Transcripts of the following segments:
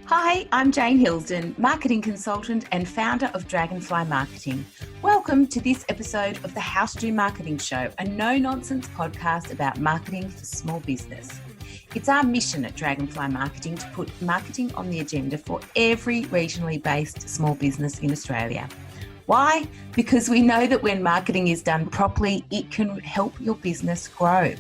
Hi, I'm Jane Hilsden, marketing consultant and founder of Dragonfly Marketing. Welcome to this episode of the How to Do Marketing Show, a no-nonsense podcast about marketing for small business. It's our mission at Dragonfly Marketing to put marketing on the agenda for every regionally based small business in Australia. Why? Because we know that when marketing is done properly, it can help your business grow.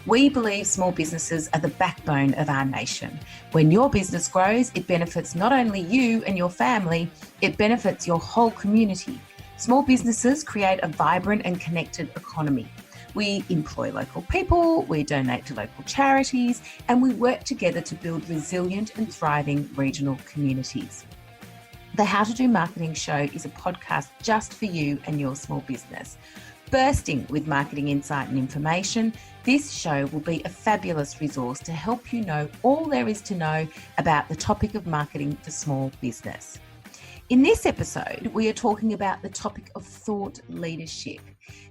We believe small businesses are the backbone of our nation. When your business grows, it benefits not only you and your family, it benefits your whole community. Small businesses create a vibrant and connected economy. We employ local people, we donate to local charities, and we work together to build resilient and thriving regional communities. The How to Do Marketing Show is a podcast just for you and your small business. Bursting with marketing insight and information, this show will be a fabulous resource to help you know all there is to know about the topic of marketing for small business. In this episode, we are talking about the topic of thought leadership.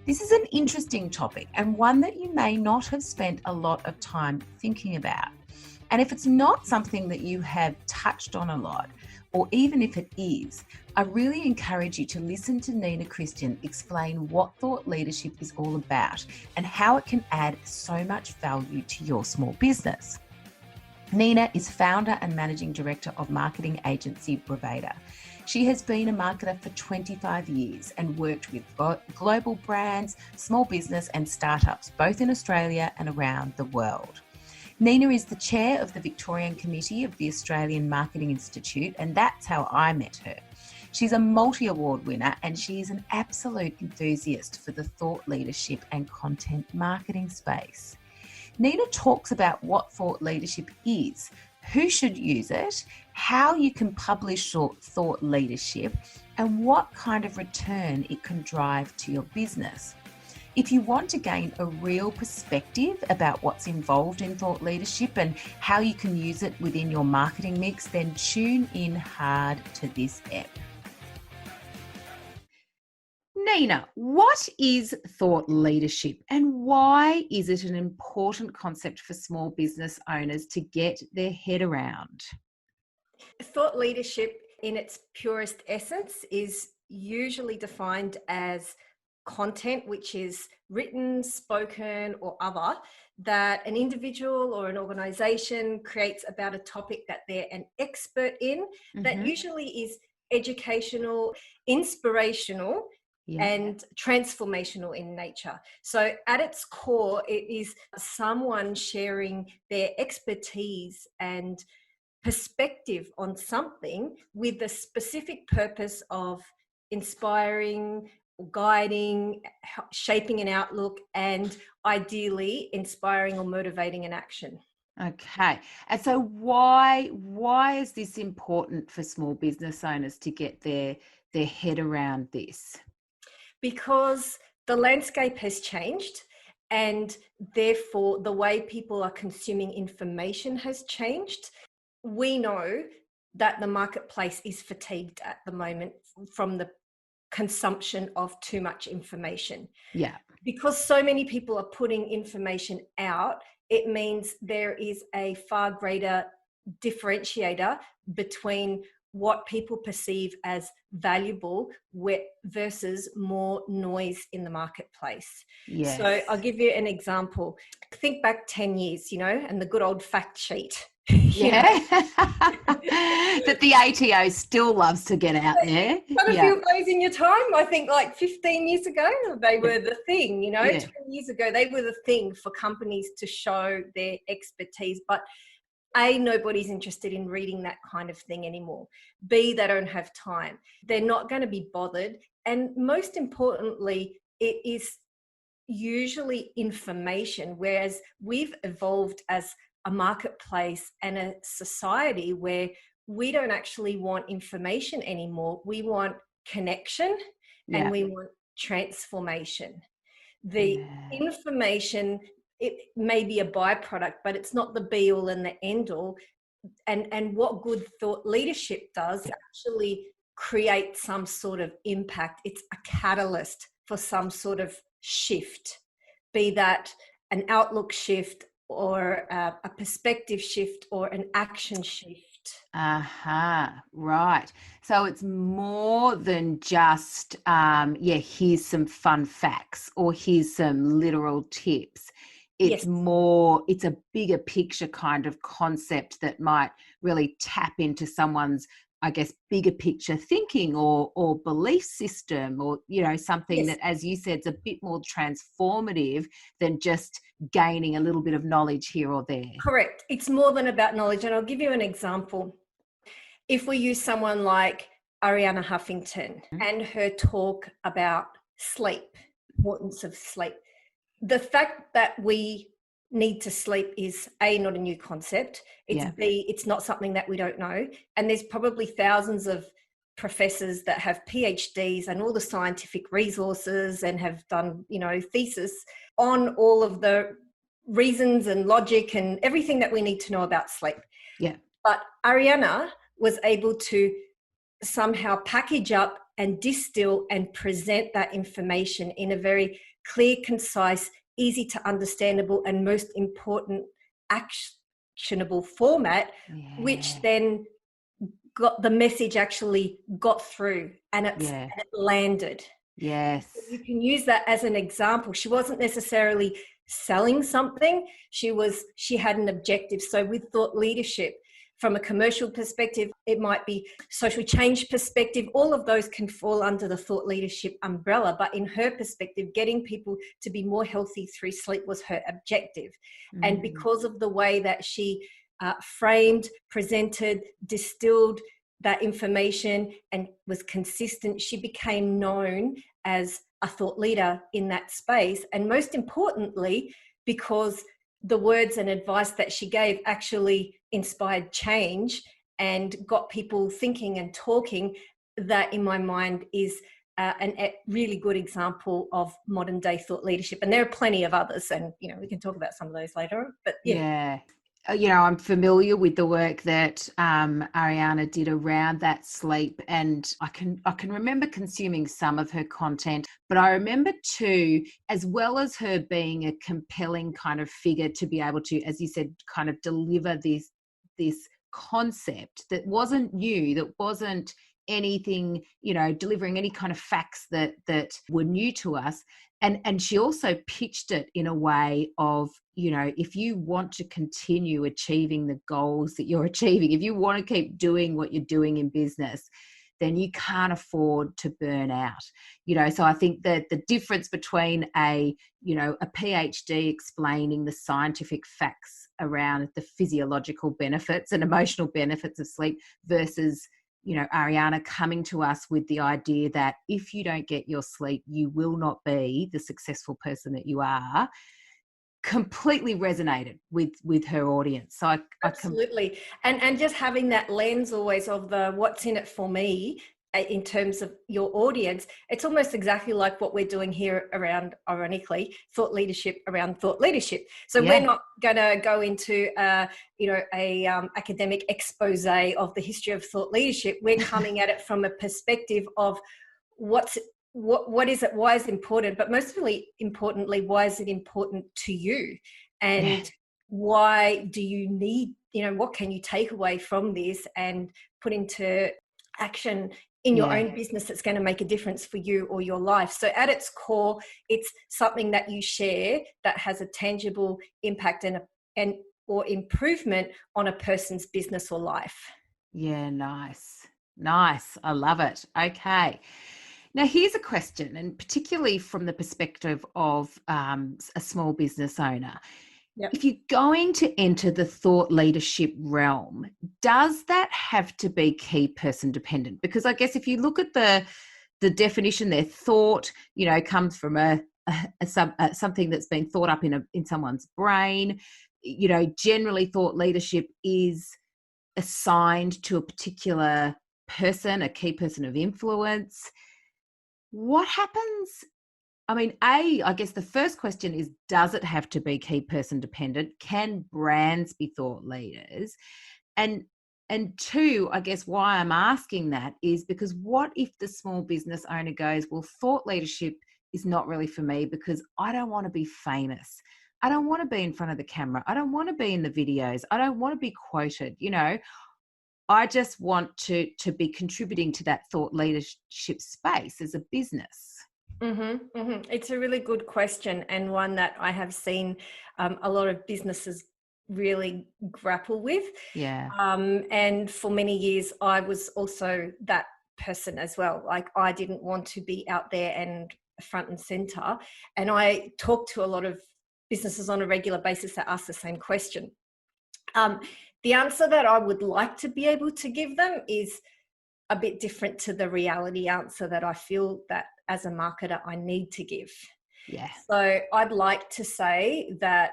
This is an interesting topic and one that you may not have spent a lot of time thinking about. And if it's not something that you have touched on a lot, or even if it is, I really encourage you to listen to Nina Christian explain what thought leadership is all about and how it can add so much value to your small business. Nina is founder and managing director of marketing agency Braveda. She has been a marketer for 25 years and worked with global brands, small business and startups, both in Australia and around the world. Nina is the chair of the Victorian Committee of the Australian Marketing Institute, and that's how I met her. She's a multi-award winner and she is an absolute enthusiast for the thought leadership and content marketing space. Nina talks about what thought leadership is, who should use it, how you can publish thought leadership, and what kind of return it can drive to your business. If you want to gain a real perspective about what's involved in thought leadership and how you can use it within your marketing mix, then tune in hard to this ep. Nina, what is thought leadership and why is it an important concept for small business owners to get their head around? Thought leadership in its purest essence is usually defined as content which is written, spoken or other that an individual or an organization creates about a topic that they're an expert in, that usually is educational, inspirational and transformational in nature. So at its core, it is someone sharing their expertise and perspective on something with the specific purpose of inspiring, guiding, shaping an outlook, and ideally inspiring or motivating an action. Okay. And so why is this important for small business owners to get their head around this? Because the landscape has changed and therefore the way people are consuming information has changed. We know that the marketplace is fatigued at the moment from the consumption of too much information. Yeah. Because so many people are putting information out, it means there is a far greater differentiator between what people perceive as valuable versus more noise in the marketplace. Yes. So I'll give you an example. Think back 10 years, and the good old fact sheet. Yeah. That the ATO still loves to get out there. Quite a few days in your time. I think like 15 years ago, they were the thing, 20 years ago, they were the thing for companies to show their expertise. But A, nobody's interested in reading that kind of thing anymore. B, they don't have time. They're not going to be bothered. And most importantly, it is usually information, whereas we've evolved as a marketplace and a society where we don't actually want information anymore. We want connection and we want transformation. The information, it may be a byproduct, but it's not the be all and the end all. And what good thought leadership does actually create some sort of impact. It's a catalyst for some sort of shift, be that an outlook shift or a perspective shift or an action shift Right. So it's more than just, here's some fun facts or here's some literal tips. It's Yes. more, it's a bigger picture kind of concept that might really tap into someone's, I guess, bigger picture thinking or belief system, or, something Yes. that, as you said, is a bit more transformative than just gaining a little bit of knowledge here or there. Correct. It's more than about knowledge. And I'll give you an example. If we use someone like Arianna Huffington and her talk about sleep, importance of sleep, the fact that we need to sleep is A, not a new concept. It's B, it's not something that we don't know. And there's probably thousands of professors that have PhDs and all the scientific resources and have done, thesis on all of the reasons and logic and everything that we need to know about sleep. Yeah. But Arianna was able to somehow package up and distill and present that information in a very clear, concise, easy to understandable, and most important, actionable format, which then got the message actually got through and it landed. Yes. So you can use that as an example. She wasn't necessarily selling something. She had an objective. So with thought leadership, from a commercial perspective, it might be social change perspective. All of those can fall under the thought leadership umbrella. But in her perspective, getting people to be more healthy through sleep was her objective. And because of the way that she framed, presented, distilled that information and was consistent, she became known as a thought leader in that space. And most importantly, because the words and advice that she gave actually inspired change and got people thinking and talking, that in my mind is a really good example of modern day thought leadership. And there are plenty of others, and we can talk about some of those later. But I'm familiar with the work that Arianna did around that sleep, and I can remember consuming some of her content. But I remember too, as well as her being a compelling kind of figure to be able to, as you said, kind of deliver this concept that wasn't new, that wasn't anything, delivering any kind of facts that were new to us. And she also pitched it in a way of, if you want to continue achieving the goals that you're achieving, if you want to keep doing what you're doing in business, then you can't afford to burn out. So I think that the difference between a PhD explaining the scientific facts around the physiological benefits and emotional benefits of sleep versus Arianna coming to us with the idea that if you don't get your sleep, you will not be the successful person that you are, completely resonated with her audience. So absolutely. And just having that lens always of the what's in it for me in terms of your audience, it's almost exactly like what we're doing here around, ironically, thought leadership around thought leadership. So we're not going to go into academic expose of the history of thought leadership. We're coming at it from a perspective of what is it, why is it important, but most importantly, why is it important to you, and why do you need, what can you take away from this and put into action in your own business that's going to make a difference for you or your life. So at its core, it's something that you share that has a tangible impact and or improvement on a person's business or life. Yeah, nice. I love it. Okay. Now, here's a question, and particularly from the perspective of a small business owner. Yep. If you're going to enter the thought leadership realm, does that have to be key person dependent? Because I guess if you look at the definition there, thought, comes from something that's been thought up in someone's brain. Generally thought leadership is assigned to a particular person, a key person of influence. What happens? I mean, I guess the first question is, does it have to be key person dependent? Can brands be thought leaders? And two, I guess why I'm asking that is because what if the small business owner goes, well, thought leadership is not really for me because I don't want to be famous. I don't want to be in front of the camera. I don't want to be in the videos. I don't want to be quoted, I just want to be contributing to that thought leadership space as a business? It's a really good question, and one that I have seen a lot of businesses really grapple with. Yeah. And for many years, I was also that person as well. Like, I didn't want to be out there and front and center. And I talk to a lot of businesses on a regular basis that ask the same question. The answer that I would like to be able to give them is a bit different to the reality answer that I feel that as a marketer I need to give. Yeah. So I'd like to say that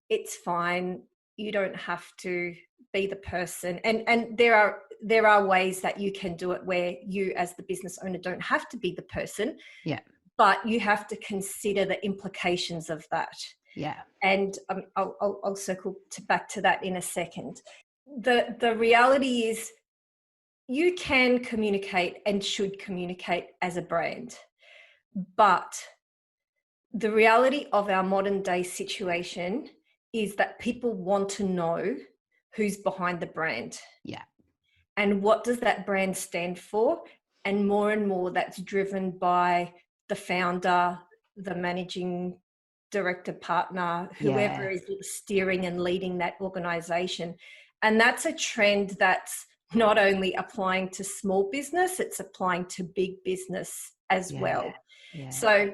it's fine. You don't have to be the person. And there are ways that you can do it where you as the business owner don't have to be the person. Yeah. But you have to consider the implications of that. Yeah. And I'll circle back to that in a second. The reality is you can communicate and should communicate as a brand, but the reality of our modern day situation is that people want to know who's behind the brand. Yeah. And what does that brand stand for? And more that's driven by the founder, the managing director, partner, whoever is steering and leading that organization. And that's a trend that's not only applying to small business, it's applying to big business as well. Yeah. So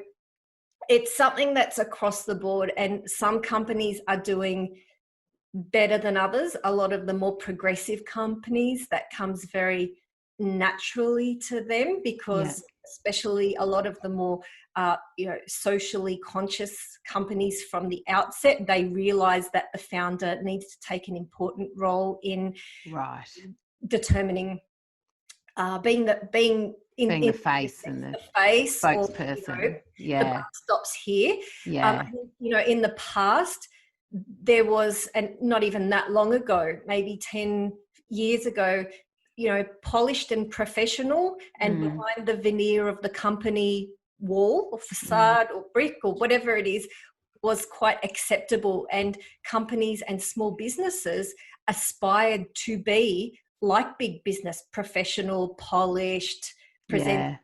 it's something that's across the board, and some companies are doing better than others. A lot of the more progressive companies, that comes very naturally to them because especially a lot of the more socially conscious companies from the outset, they realize that the founder needs to take an important role in determining being the face and the face spokesperson. Or, the buck stops here. In the past there was, and not even that long ago, maybe 10 years ago, polished and professional, and behind the veneer of the company wall or facade or brick or whatever it is was quite acceptable, and companies and small businesses aspired to be like big business, professional, polished, presenting.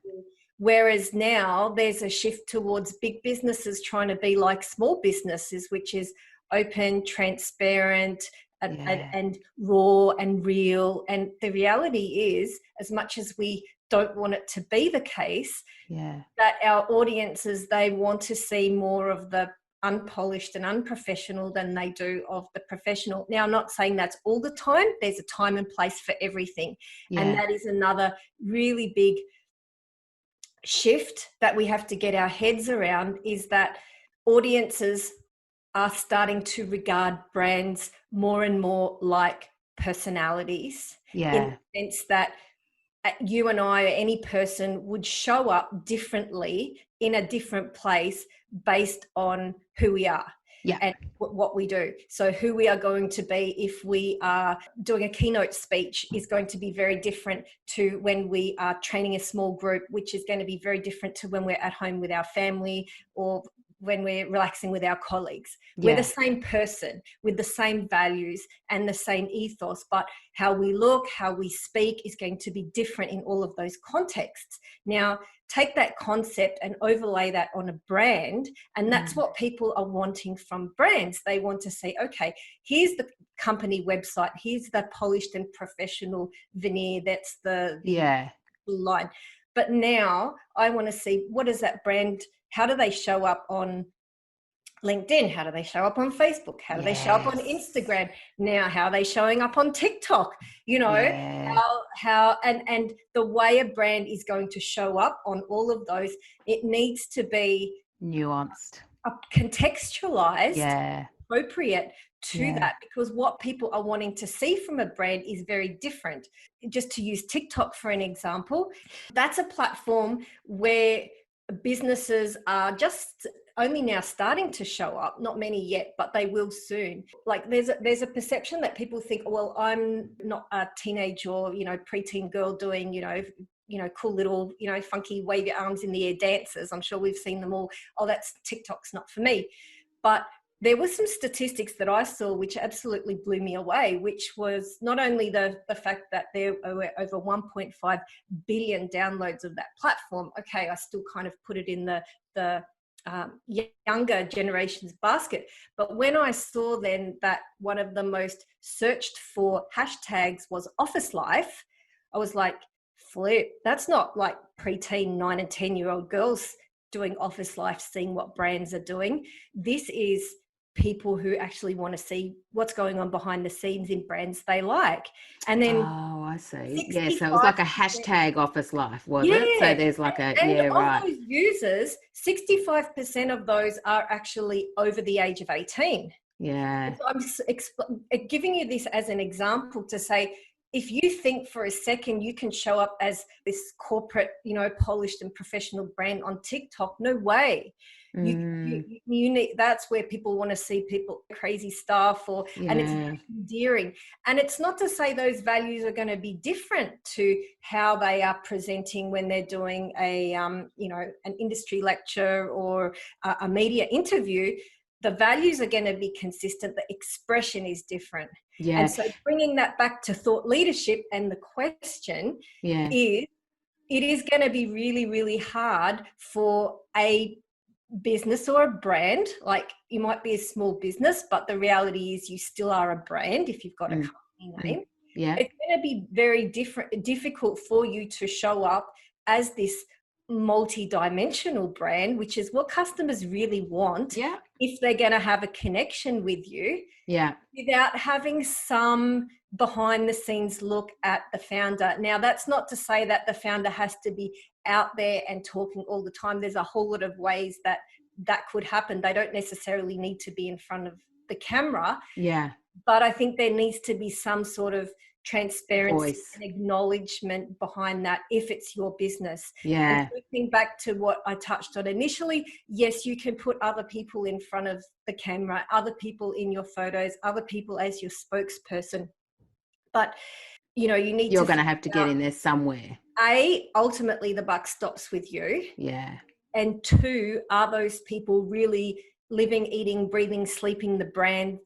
Whereas now there's a shift towards big businesses trying to be like small businesses, which is open, transparent, and raw and real. And the reality is, as much as we don't want it to be the case, that our audiences, they want to see more of the unpolished and unprofessional than they do of the professional. Now, I'm not saying that's all the time. There's a time and place for everything. And that is another really big shift that we have to get our heads around, is that audiences are starting to regard brands more and more like personalities, in the sense that you and I, or any person, would show up differently in a different place based on who we are and what we do. So who we are going to be if we are doing a keynote speech is going to be very different to when we are training a small group, which is going to be very different to when we're at home with our family or when we're relaxing with our colleagues. We're the same person with the same values and the same ethos, but how we look, how we speak is going to be different in all of those contexts. Now, take that concept and overlay that on a brand, and that's what people are wanting from brands. They want to say, okay, here's the company website, here's the polished and professional veneer, that's the line. But now I want to see, what is that brand? How do they show up on LinkedIn? How do they show up on Facebook? How do they show up on Instagram? Now, how are they showing up on TikTok? How and the way a brand is going to show up on all of those, it needs to be nuanced, contextualized, appropriate to that, because what people are wanting to see from a brand is very different. Just to use TikTok for an example, that's a platform where businesses are just only now starting to show up, not many yet, but they will soon. Like there's a perception that people think, well, I'm not a teenage or, preteen girl doing, cool little, funky wave your arms in the air dances. I'm sure we've seen them all. Oh, that's TikTok's not for me. But there were some statistics that I saw which absolutely blew me away, which was not only the fact that there were over 1.5 billion downloads of that platform. Okay, I still kind of put it in the younger generation's basket. But when I saw then that one of the most searched for hashtags was office life, I was like, flip, that's not like preteen 9 and 10-year-old girls doing office life, seeing what brands are doing. This is people who actually want to see what's going on behind the scenes in brands they like. And then I see. Yeah, so it was like a hashtag office life, was it? So there's like a, and of right. those users, 65% of those are actually over the age of 18. Yeah. So I'm giving you this as an example to say, if you think for a second you can show up as this corporate, polished and professional brand on TikTok, no way. You need, that's where people want to see people crazy stuff, and it's endearing. And it's not to say those values are going to be different to how they are presenting when they're doing an industry lecture or a media interview. The values are going to be consistent. The expression is different. Yeah. And so bringing that back to thought leadership and the question is, it is going to be really, really hard for a business or a brand. Like, you might be a small business, but the reality is you still are a brand if you've got a company name. Yeah. It's going to be very difficult for you to show up as this multi-dimensional brand, which is what customers really want. Yeah. If they're going to have a connection with you. Yeah. Without having some behind the scenes look at the founder. Now, that's not to say that the founder has to be out there and talking all the time. There's a whole lot of ways that could happen. They don't necessarily need to be in front of the camera. Yeah. But I think there needs to be some sort of transparency and acknowledgement behind that if it's your business. Yeah. And looking back to what I touched on initially, yes, you can put other people in front of the camera, other people in your photos, other people as your spokesperson. But, you're going to have to get in there somewhere. Ultimately the buck stops with you. Yeah. And 2, are those people really living, eating, breathing, sleeping the brand's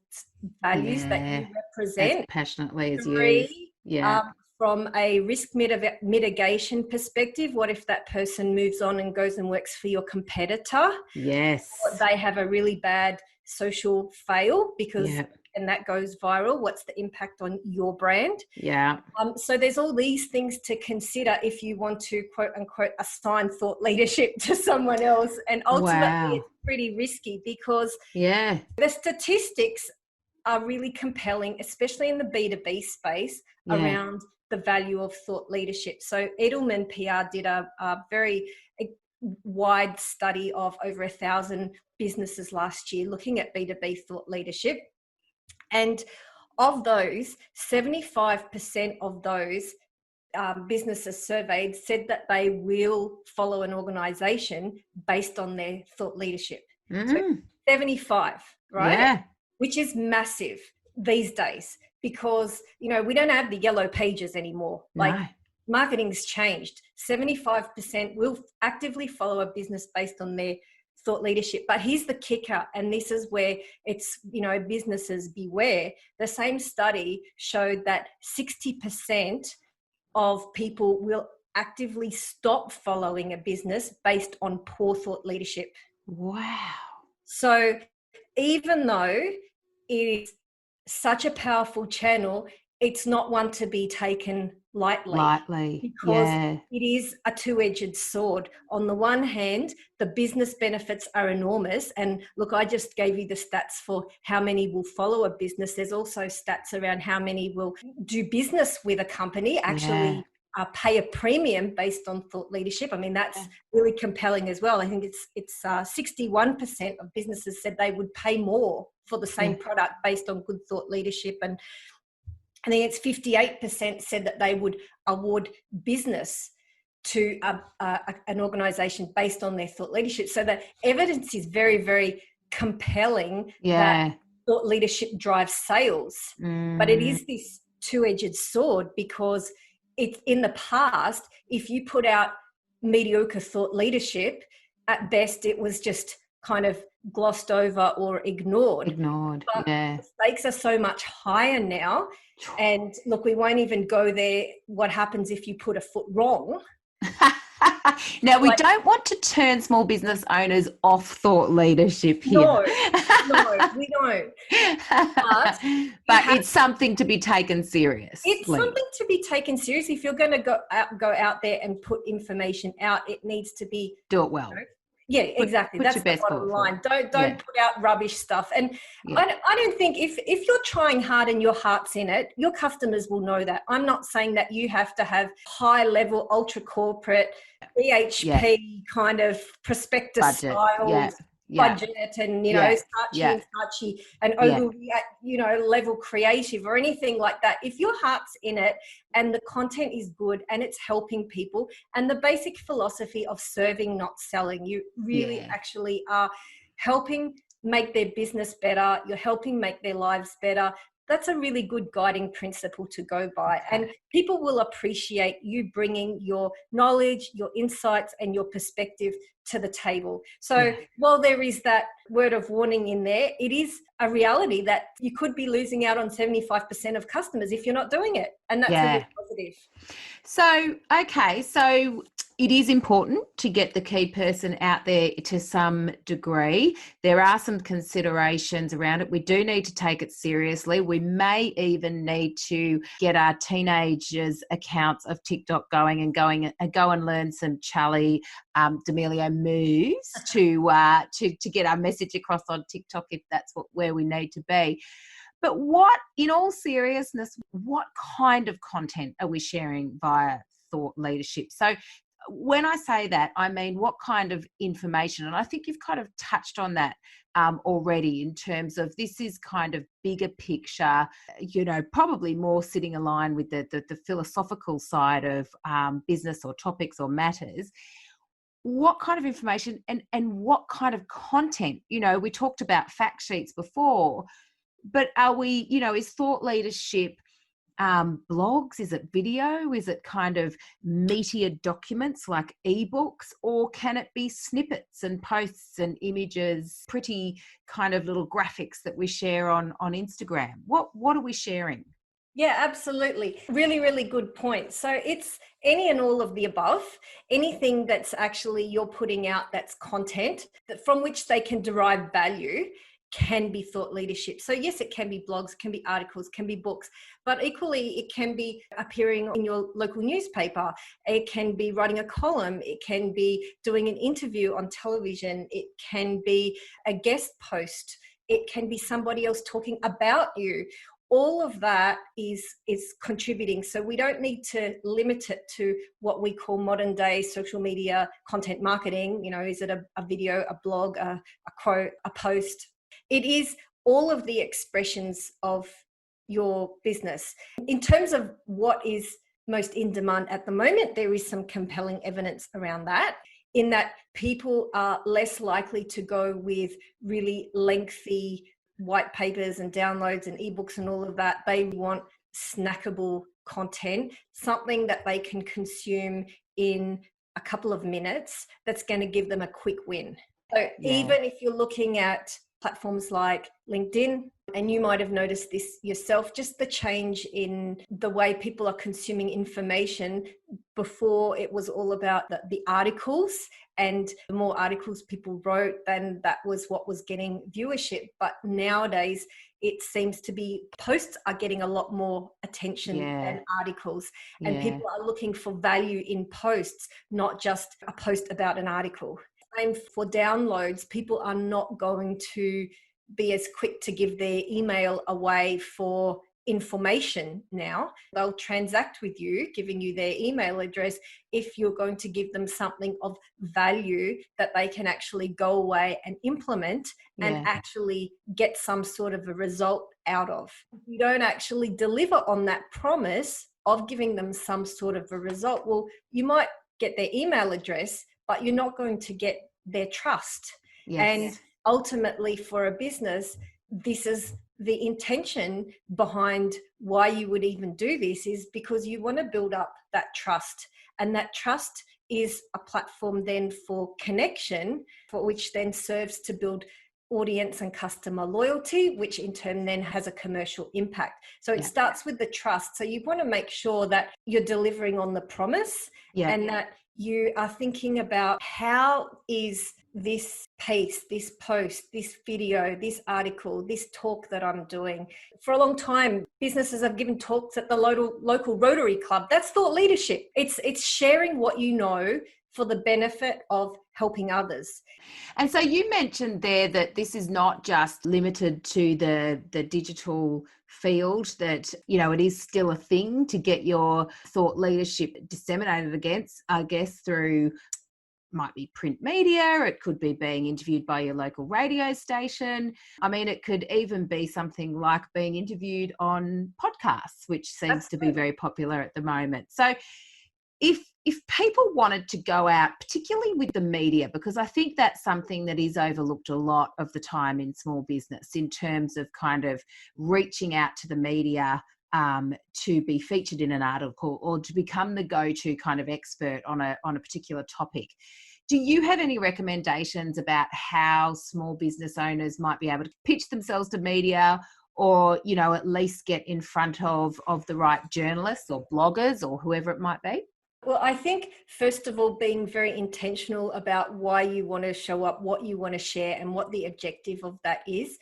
values that you represent as passionately as you? Yeah. From a risk mitigation perspective, what if that person moves on and goes and works for your competitor? Yes. Or they have a really bad social fail and that goes viral. What's the impact on your brand? Yeah. So there's all these things to consider if you want to, quote unquote, assign thought leadership to someone else. And ultimately it's pretty risky because the statistics are really compelling, especially in the B2B space around the value of thought leadership. So Edelman PR did a very wide study of over 1,000 businesses last year looking at B2B thought leadership. And of those, 75% of those businesses surveyed said that they will follow an organisation based on their thought leadership. So 75, right? Yeah. Which is massive these days because, we don't have the yellow pages anymore. Like, marketing's changed. 75% will actively follow a business based on their thought leadership. But here's the kicker, and this is where it's, businesses beware. The same study showed that 60% of people will actively stop following a business based on poor thought leadership. Wow. So even though it is such a powerful channel, it's not one to be taken lightly because it is a two-edged sword. On the one hand, the business benefits are enormous. And look, I just gave you the stats for how many will follow a business. There's also stats around how many will do business with a company, actually pay a premium based on thought leadership. I mean, that's really compelling as well. I think it's 61% of businesses said they would pay more for the same product based on good thought leadership. And I think it's 58% said that they would award business to an organisation based on their thought leadership. So the evidence is very, very compelling that thought leadership drives sales. But it is this two-edged sword because it's in the past, if you put out mediocre thought leadership, at best it was just kind of glossed over or ignored. But yeah. the stakes are so much higher now. And look, we won't even go there. What happens if you put a foot wrong? Now, we don't want to turn small business owners off thought leadership here. No, we don't. But it's something to be taken seriously. It's something to be taken seriously. If you're going to go out there and put information out, it needs to be... Do it well. Yeah, exactly. Put That's your the best bottom line. Don't Yeah. put out rubbish stuff. And I don't think if you're trying hard and your heart's in it, your customers will know that. I'm not saying that you have to have high level, ultra corporate, BHP kind of prospectus styles. Budget and starchy and overly level creative or anything like that. If your heart's in it and the content is good and it's helping people, and the basic philosophy of serving, not selling, you really actually are helping make their business better, you're helping make their lives better. That's a really good guiding principle to go by. And people will appreciate you bringing your knowledge, your insights, and your perspective to the table. So while there is that word of warning in there, it is a reality that you could be losing out on 75% of customers if you're not doing it. And that's a bit positive. So it is important to get the key person out there to some degree. There are some considerations around it. We do need to take it seriously. We may even need to get our teenagers' accounts of TikTok going and go and learn some Charli D'Amelio moves to get our message across on TikTok if that's where we need to be. But in all seriousness, what kind of content are we sharing via thought leadership? So when I say that, I mean, what kind of information? And I think you've kind of touched on that already in terms of this is kind of bigger picture, probably more sitting aligned with the philosophical side of business or topics or matters. What kind of information and what kind of content? We talked about fact sheets before, but are we, is thought leadership blogs? Is it video? Is it kind of meatier documents like ebooks? Or can it be snippets and posts and images, pretty kind of little graphics that we share on Instagram? What are we sharing? Yeah, absolutely. Really, really good point. So it's any and all of the above, anything that's actually you're putting out that's content from which they can derive value can be thought leadership. So yes, it can be blogs, can be articles, can be books, but equally it can be appearing in your local newspaper. It can be writing a column. It can be doing an interview on television. It can be a guest post. It can be somebody else talking about you. All of that is contributing. So we don't need to limit it to what we call modern day social media content marketing. Is it a video, a blog, a quote, a post? It is all of the expressions of your business. In terms of what is most in demand at the moment, there is some compelling evidence around that, in that people are less likely to go with really lengthy white papers and downloads and ebooks and all of that. They want snackable content, something that they can consume in a couple of minutes that's going to give them a quick win. So even if you're looking at platforms like LinkedIn, and you might have noticed this yourself, just the change in the way people are consuming information. Before, it was all about the articles, and the more articles people wrote, then that was what was getting viewership. But nowadays, it seems to be posts are getting a lot more attention than articles. And people are looking for value in posts, not just a post about an article. Same for downloads. People are not going to be as quick to give their email away for information now. They'll transact with you, giving you their email address, if you're going to give them something of value that they can actually go away and implement and actually get some sort of a result out of. If you don't actually deliver on that promise of giving them some sort of a result, well, you might get their email address, but you're not going to get their trust. And ultimately, for a business, this is the intention behind why you would even do this, is because you want to build up that trust. And that trust is a platform then for connection, for which then serves to build audience and customer loyalty, which in turn then has a commercial impact. So it starts with the trust. So you want to make sure that you're delivering on the promise and that you are thinking about how is this piece, this post, this video, this article, this talk that I'm doing. For a long time, businesses have given talks at the local Rotary Club. That's thought leadership. It's sharing what you know for the benefit of helping others. And so you mentioned there that this is not just limited to the digital field, that, you know, it is still a thing to get your thought leadership disseminated against, I guess, through might be print media, it could be being interviewed by your local radio station. I mean, it could even be something like being interviewed on podcasts, which seems to be very popular at the moment. So if people wanted to go out, particularly with the media, because I think that's something that is overlooked a lot of the time in small business in terms of kind of reaching out to the media to be featured in an article or to become the go-to kind of expert on a particular topic. Do you have any recommendations about how small business owners might be able to pitch themselves to media, or, you know, at least get in front of the right journalists or bloggers or whoever it might be? Well, I think, first of all, being very intentional about why you want to show up, what you want to share, and what the objective of that is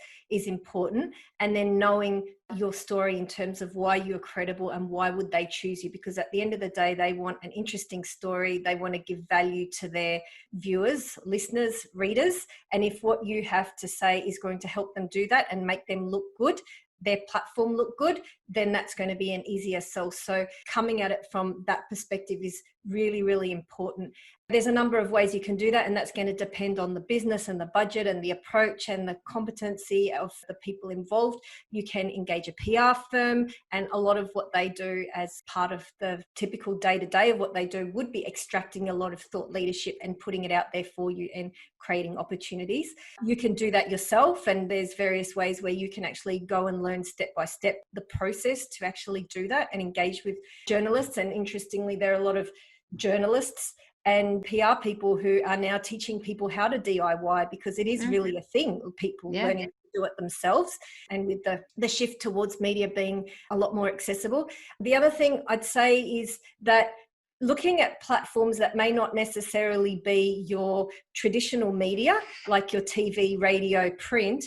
important. And then knowing your story in terms of why you're credible and why would they choose you. Because at the end of the day, they want an interesting story. They want to give value to their viewers, listeners, readers. And if what you have to say is going to help them do that and make them look good, their platform look good, then that's going to be an easier sell. So coming at it from that perspective is really, really important. There's a number of ways you can do that, and that's going to depend on the business and the budget and the approach and the competency of the people involved. You can engage a PR firm, and a lot of what they do as part of the typical day-to-day of what they do would be extracting a lot of thought leadership and putting it out there for you and creating opportunities. You can do that yourself, and there's various ways where you can actually go and learn step by step the process to actually do that and engage with journalists. And interestingly, there are a lot of journalists and PR people who are now teaching people how to DIY, because it is really a thing, people learning to do it themselves, and with the shift towards media being a lot more accessible. The other thing I'd say is that looking at platforms that may not necessarily be your traditional media, like your TV, radio, print,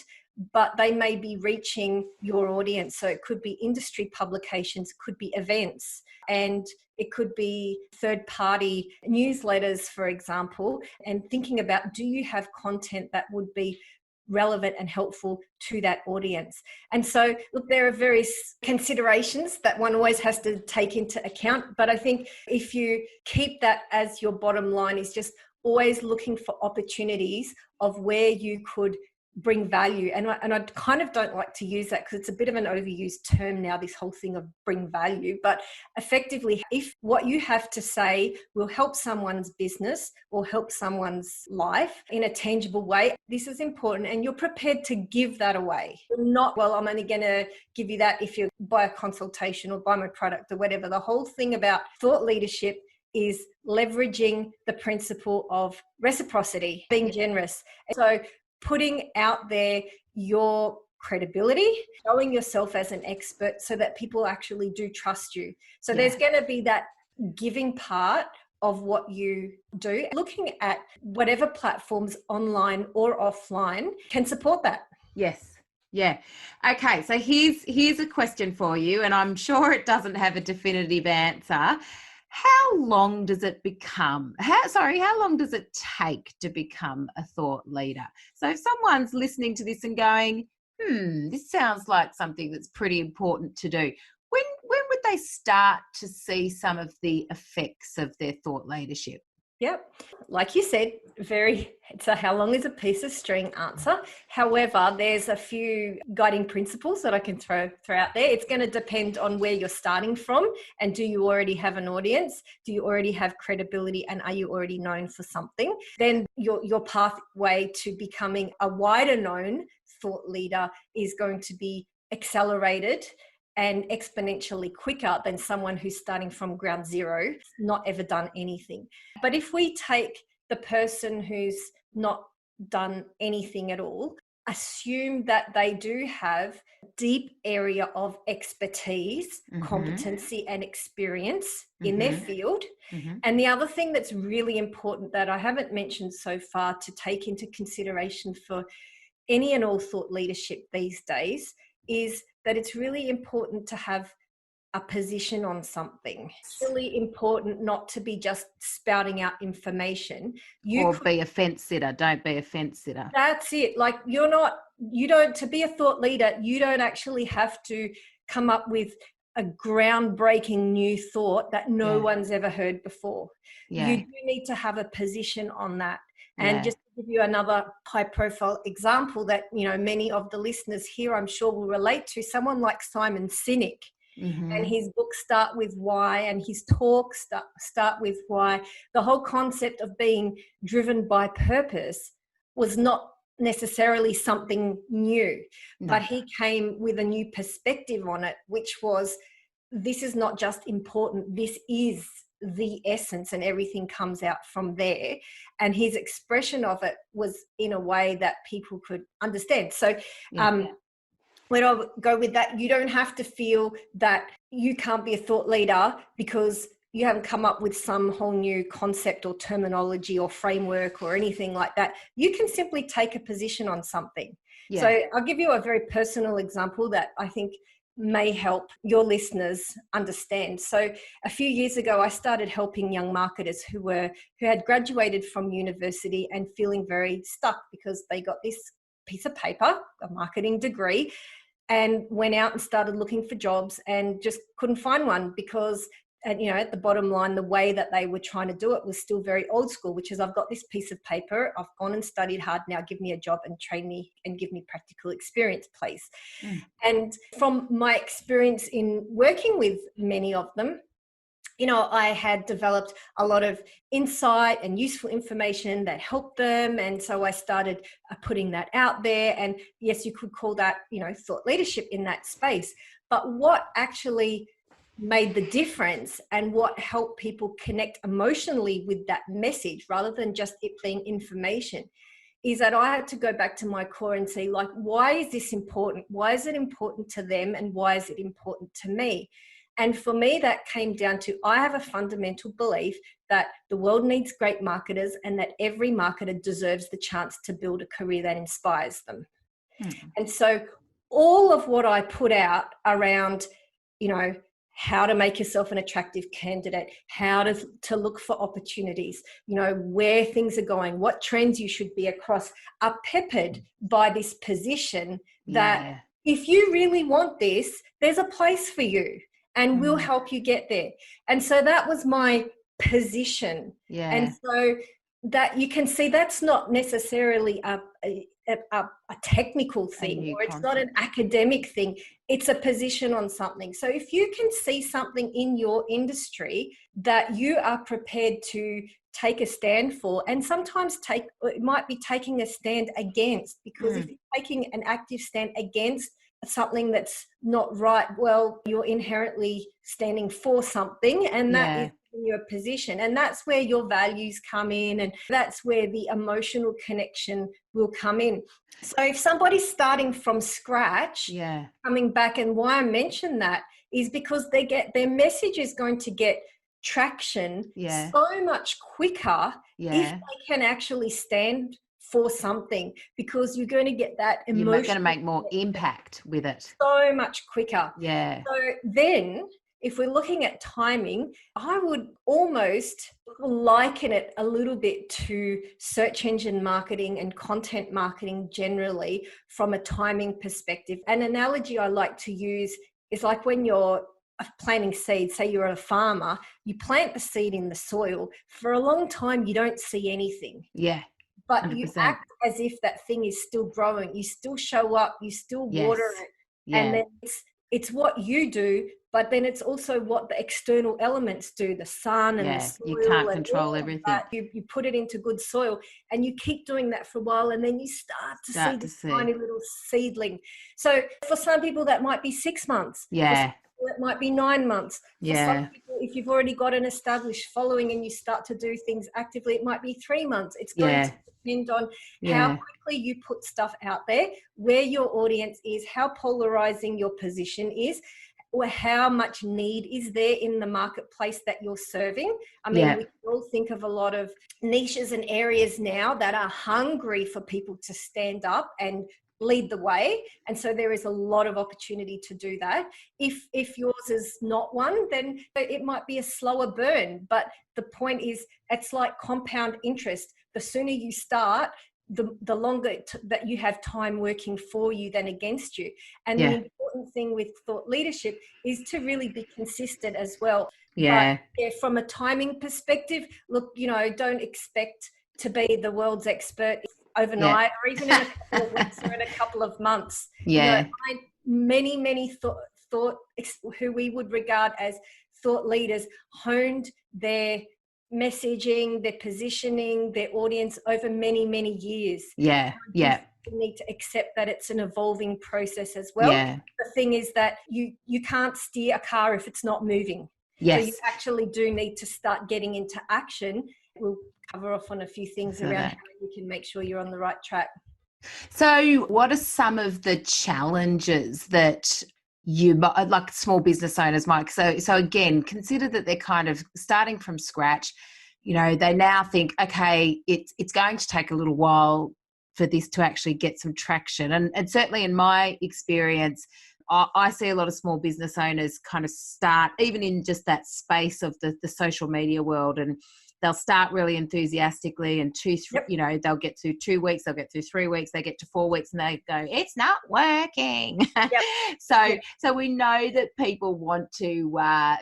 but they may be reaching your audience. So it could be industry publications, it could be events, and it could be third-party newsletters, for example, and thinking about, do you have content that would be relevant and helpful to that audience? And so, look, there are various considerations that one always has to take into account. But I think if you keep that as your bottom line, is just always looking for opportunities of where you could bring value. And I kind of don't like to use that because it's a bit of an overused term now, this whole thing of bring value. But effectively, if what you have to say will help someone's business or help someone's life in a tangible way, this is important, and you're prepared to give that away. You're not, well, I'm only going to give you that if you buy a consultation or buy my product or whatever. The whole thing about thought leadership is leveraging the principle of reciprocity, being generous. So putting out there your credibility, showing yourself as an expert so that people actually do trust you. So there's going to be that giving part of what you do. Looking at whatever platforms online or offline can support that. Yes. Yeah. Okay. So here's a question for you, and I'm sure it doesn't have a definitive answer. How long does it become? How long does it take to become a thought leader? So if someone's listening to this and going, this sounds like something that's pretty important to do, when would they start to see some of the effects of their thought leadership? Yep. Like you said, it's a how long is a piece of string answer. However, there's a few guiding principles that I can throw out there. It's going to depend on where you're starting from, and do you already have an audience? Do you already have credibility, and are you already known for something? Then your pathway to becoming a wider known thought leader is going to be accelerated and exponentially quicker than someone who's starting from ground zero, not ever done anything. But if we take the person who's not done anything at all, assume that they do have a deep area of expertise, competency and experience in their field. And the other thing that's really important that I haven't mentioned so far to take into consideration for any and all thought leadership these days is that it's really important to have a position on something. It's really important not to be just spouting out information. Be a fence sitter. Don't be a fence sitter. That's it. Like to be a thought leader, you don't actually have to come up with a groundbreaking new thought that no one's ever heard before. You do need to have a position on that. And just to give you another high profile example that, many of the listeners here, I'm sure will relate to, someone like Simon Sinek. And his books Start With Why, and his talks start with why. The whole concept of being driven by purpose was not necessarily something new, but he came with a new perspective on it, which was, this is not just important, this is the essence, and everything comes out from there. And his expression of it was in a way that people could understand. So when I go with that, you don't have to feel that you can't be a thought leader because you haven't come up with some whole new concept or terminology or framework or anything like that. You can simply take a position on something. So I'll give you a very personal example that I think may help your listeners understand. So a few years ago, I started helping young marketers who had graduated from university and feeling very stuck because they got this piece of paper, a marketing degree, and went out and started looking for jobs and just couldn't find one because, at the bottom line, the way that they were trying to do it was still very old school, which is, I've got this piece of paper, I've gone and studied hard, now give me a job and train me and give me practical experience, please. And from my experience in working with many of them, I had developed a lot of insight and useful information that helped them. And so I started putting that out there. And yes, you could call that, thought leadership in that space. But what actually made the difference and what helped people connect emotionally with that message rather than just it being information is that I had to go back to my core and see, why is this important? Why is it important to them? And why is it important to me? And for me, that came down to, I have a fundamental belief that the world needs great marketers and that every marketer deserves the chance to build a career that inspires them. And so all of what I put out around, how to make yourself an attractive candidate, how to look for opportunities, where things are going, what trends you should be across, are peppered by this position that if you really want this, there's a place for you. And we'll help you get there. And so that was my position. And so that you can see that's not necessarily a technical thing, or it's not an academic thing. It's a position on something. So if you can see something in your industry that you are prepared to take a stand for, and sometimes it might be taking a stand against, because if you're taking an active stand against something that's not right, well, you're inherently standing for something, and that is in your position, and that's where your values come in, and that's where the emotional connection will come in. So if somebody's starting from scratch, coming back, and why I mention that is because their message is going to get traction so much quicker if they can actually stand for something, because you're going to get that emotion. You're going to make more impact with it. So much quicker. So then if we're looking at timing, I would almost liken it a little bit to search engine marketing and content marketing generally from a timing perspective. An analogy I like to use is like when you're planting seeds, say you're a farmer, you plant the seed in the soil. For a long time, you don't see anything. But 100%. You act as if that thing is still growing. You still show up, you still water it. And then it's what you do but then it's also what the external elements do, the sun and the soil. You can't and control everything. You put it into good soil, and you keep doing that for a while, and then you start to see this tiny little seedling. So for some people that might be 6 months. For some people it might be 9 months. For some people, if you've already got an established following and you start to do things actively, it might be 3 months. It's going to depend on how quickly you put stuff out there, where your audience is, how polarizing your position is, or how much need is there in the marketplace that you're serving. I mean, we all think of a lot of niches and areas now that are hungry for people to stand up and lead the way. And so there is a lot of opportunity to do that. If yours is not one, then it might be a slower burn. But the point is, it's like compound interest. The sooner you start, the longer that you have time working for you than against you. And the important thing with thought leadership is to really be consistent as well. But from a timing perspective, look, don't expect to be the world's expert overnight or even in a couple of weeks or in a couple of months. Many thought who we would regard as thought leaders honed their messaging, their positioning, their audience over many, many years. You need to accept that it's an evolving process as well. The thing is that you can't steer a car if it's not moving. So you actually do need to start getting into action. We'll cover off on a few things around how you can make sure you're on the right track. So what are some of the challenges that you, like small business owners, Mike? So again, consider that they're kind of starting from scratch. They now think, okay, it's going to take a little while for this to actually get some traction. And certainly in my experience, I see a lot of small business owners kind of start even in just that space of the social media world, and they'll start really enthusiastically and they'll get through 2 weeks, they'll get through 3 weeks, they get to 4 weeks and they go, it's not working. So we know that people want to,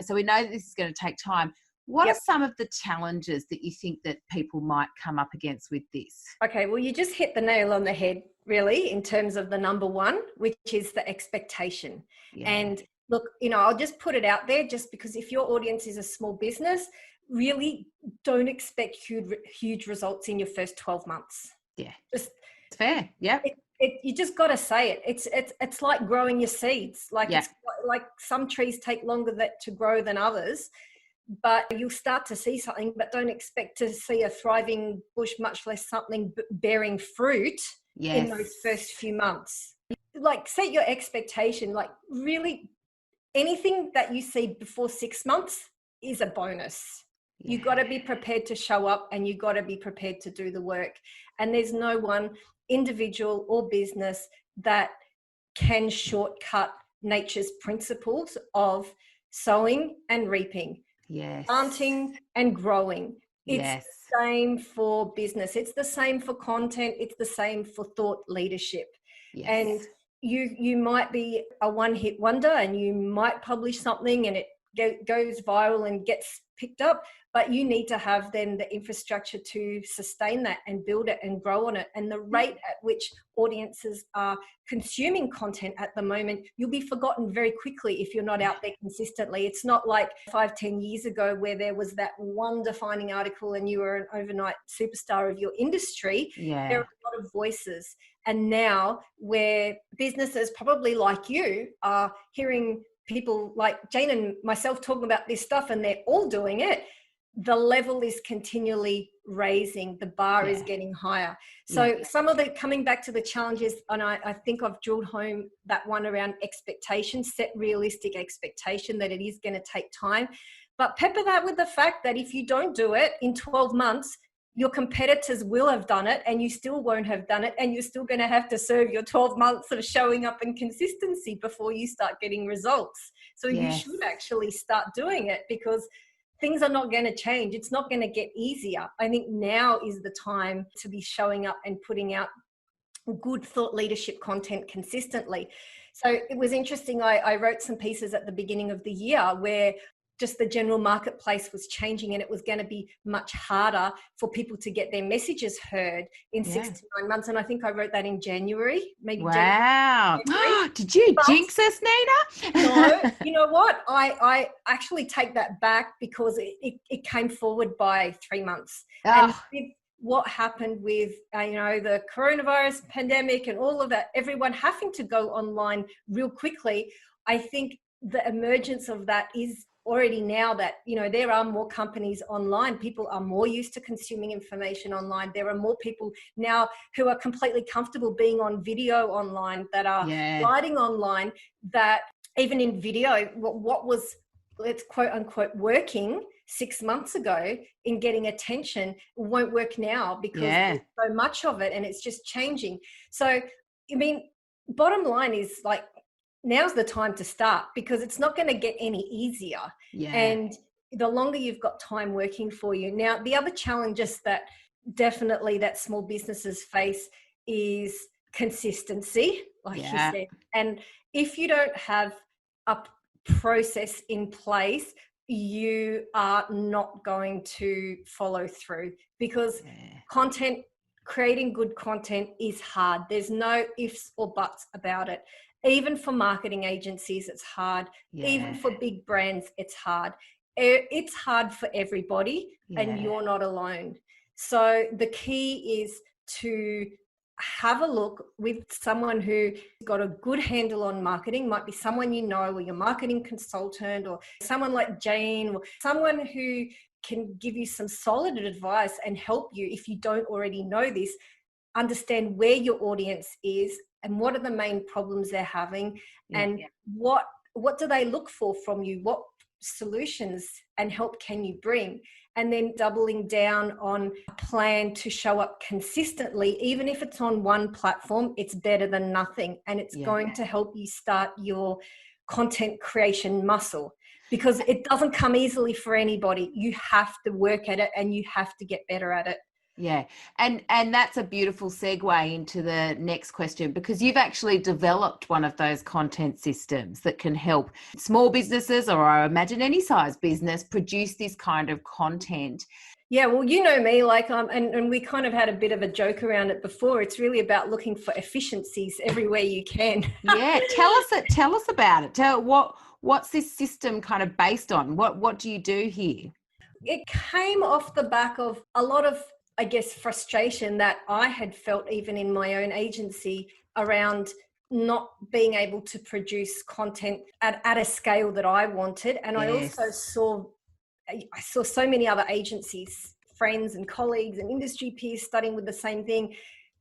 so we know that this is going to take time. What are some of the challenges that you think that people might come up against with this? Okay, well, you just hit the nail on the head, really, in terms of the number one, which is the expectation. And look, I'll just put it out there, just because if your audience is a small business, really don't expect huge results in your first 12 months. It's fair. You just got to say it. It's like growing your seeds. It's like some trees take longer to grow than others, but you'll start to see something, but don't expect to see a thriving bush, much less something bearing fruit in those first few months. Set your expectation. Really, anything that you see before 6 months is a bonus. You got to be prepared to show up, and you got to be prepared to do the work. And there's no one individual or business that can shortcut nature's principles of sowing and reaping, planting and growing. It's the same for business. It's the same for content. It's the same for thought leadership. And you might be a one-hit wonder, and you might publish something and it goes viral and gets picked up, but you need to have then the infrastructure to sustain that and build it and grow on it. And the rate at which audiences are consuming content at the moment, you'll be forgotten very quickly if you're not out there consistently. It's not like 5-10 years ago where there was that one defining article and you were an overnight superstar of your industry. There are a lot of voices. And now where businesses probably like you are hearing people like Jane and myself talking about this stuff, and they're all doing it, the level is continually raising, the bar is getting higher. So some of the, coming back to the challenges, and I think I've drilled home that one around expectations, set realistic expectation that it is going to take time, but pepper that with the fact that if you don't do it in 12 months, your competitors will have done it and you still won't have done it, and you're still going to have to serve your 12 months of showing up and consistency before you start getting results. So you should actually start doing it, because things are not going to change. It's not going to get easier. I think now is the time to be showing up and putting out good thought leadership content consistently. So it was interesting. I wrote some pieces at the beginning of the year where just the general marketplace was changing and it was going to be much harder for people to get their messages heard in 6 to 9 months. And I think I wrote that in January, maybe. Wow. January. Did you jinx us, Nina? No, you know what? I actually take that back because it came forward by 3 months. And with what happened with, the coronavirus pandemic and all of that, everyone having to go online real quickly, I think the emergence of that is already now that, there are more companies online. People are more used to consuming information online. There are more people now who are completely comfortable being on video online, that are writing online, that even in video, what was, let's quote unquote, working 6 months ago in getting attention won't work now because there's so much of it and it's just changing. So, bottom line is like, now's the time to start because it's not going to get any easier. And the longer you've got time working for you. Now, the other challenges that definitely that small businesses face is consistency, like you said. And if you don't have a process in place, you are not going to follow through because creating good content is hard. There's no ifs or buts about it. Even for marketing agencies, it's hard. Even for big brands, it's hard. It's hard for everybody and you're not alone. So the key is to have a look with someone who got a good handle on marketing, might be someone you know, or your marketing consultant, or someone like Jane, or someone who can give you some solid advice and help you, if you don't already know this, understand where your audience is and what are the main problems they're having, and what do they look for from you, what solutions and help can you bring, and then doubling down on a plan to show up consistently. Even if it's on one platform, it's better than nothing, and it's going to help you start your content creation muscle, because it doesn't come easily for anybody. You have to work at it and you have to get better at it. Yeah. And that's a beautiful segue into the next question, because you've actually developed one of those content systems that can help small businesses, or I imagine any size business, produce this kind of content. Yeah, well, you know me, like, and we kind of had a bit of a joke around it before. It's really about looking for efficiencies everywhere you can. Yeah. Tell us about it. What's this system kind of based on? What do you do here? It came off the back of a lot of, I guess, frustration that I had felt even in my own agency around not being able to produce content at a scale that I wanted. And I also saw so many other agencies, friends and colleagues and industry peers studying with the same thing.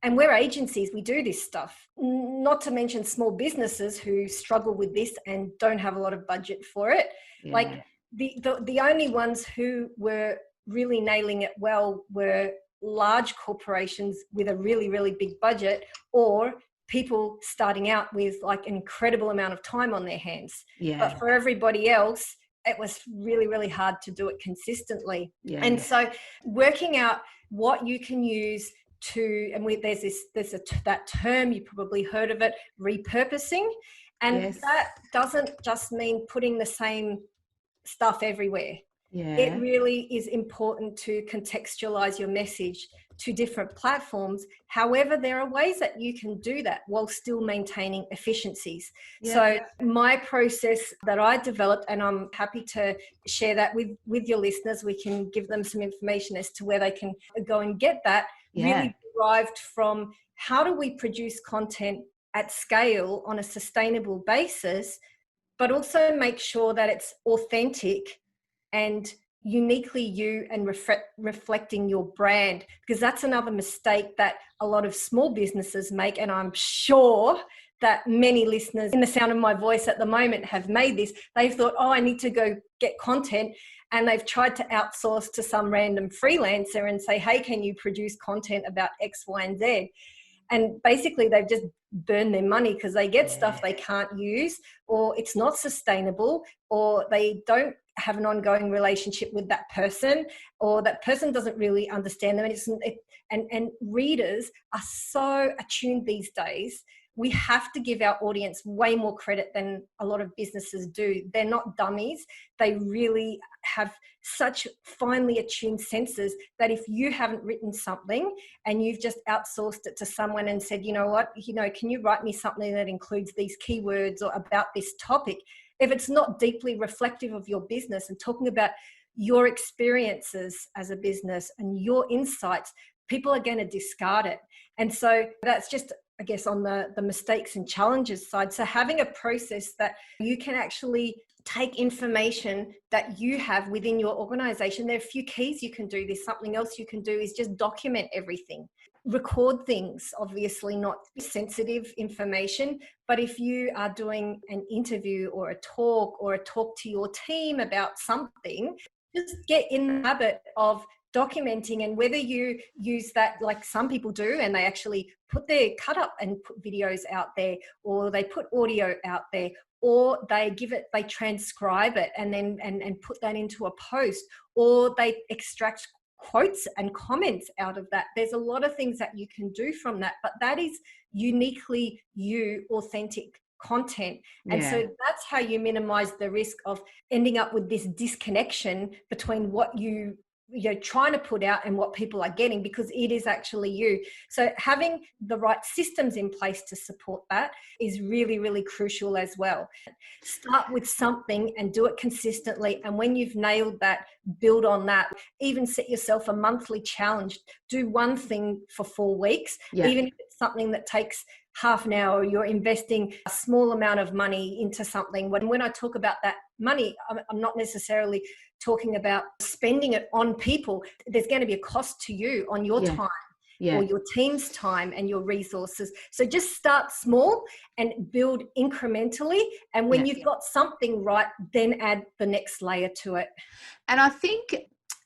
And we're agencies, we do this stuff, not to mention small businesses who struggle with this and don't have a lot of budget for it. Yeah. Like the only ones who were really nailing it well were large corporations with a really, really big budget, or people starting out with like an incredible amount of time on their hands. Yeah. But for everybody else, it was really, really hard to do it consistently. Yeah. And so working out what you can use to, and there's that term, you probably heard of it, repurposing. And that doesn't just mean putting the same stuff everywhere. Yeah. It really is important to contextualize your message to different platforms. However, there are ways that you can do that while still maintaining efficiencies. Yeah. So my process that I developed, and I'm happy to share that with your listeners, we can give them some information as to where they can go and get that, really derived from how do we produce content at scale on a sustainable basis, but also make sure that it's authentic and uniquely you and reflecting your brand, because that's another mistake that a lot of small businesses make. And I'm sure that many listeners in the sound of my voice at the moment have made this. They've thought, I need to go get content. And they've tried to outsource to some random freelancer and say, hey, can you produce content about X, Y, and Z? And basically they've just burned their money because they get stuff they can't use, or it's not sustainable, or they don't have an ongoing relationship with that person, or that person doesn't really understand them. And readers are so attuned these days we have to give our audience way more credit than a lot of businesses do. They're not dummies. They really have such finely attuned senses that if you haven't written something and you've just outsourced it to someone and said, you know what, can you write me something that includes these keywords or about this topic? If it's not deeply reflective of your business and talking about your experiences as a business and your insights, people are going to discard it. And so that's just, I guess, on the mistakes and challenges side. So having a process that you can actually take information that you have within your organization. There are a few keys you can do this. Something else you can do is just document everything. Record things, obviously not sensitive information, but if you are doing an interview or a talk to your team about something, just get in the habit of documenting. And whether you use that, like some people do, and they actually put their cut up and put videos out there, or they put audio out there, or they transcribe it and then and put that into a post, or they extract quotes and comments out of that. There's a lot of things that you can do from that, but that is uniquely you, authentic content. And so that's how you minimize the risk of ending up with this disconnection between what you're trying to put out and what people are getting, because it is actually you. So having the right systems in place to support that is really, really crucial as well. Start with something and do it consistently. And when you've nailed that, build on that. Even set yourself a monthly challenge. Do one thing for 4 weeks, even if it's something that takes half an hour, you're investing a small amount of money into something. When I talk about that money, I'm not necessarily talking about spending it on people. There's going to be a cost to you on your time or your team's time and your resources. So just start small and build incrementally. And when you've got something right, then add the next layer to it. And I think,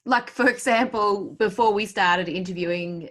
like, for example, before we started interviewing,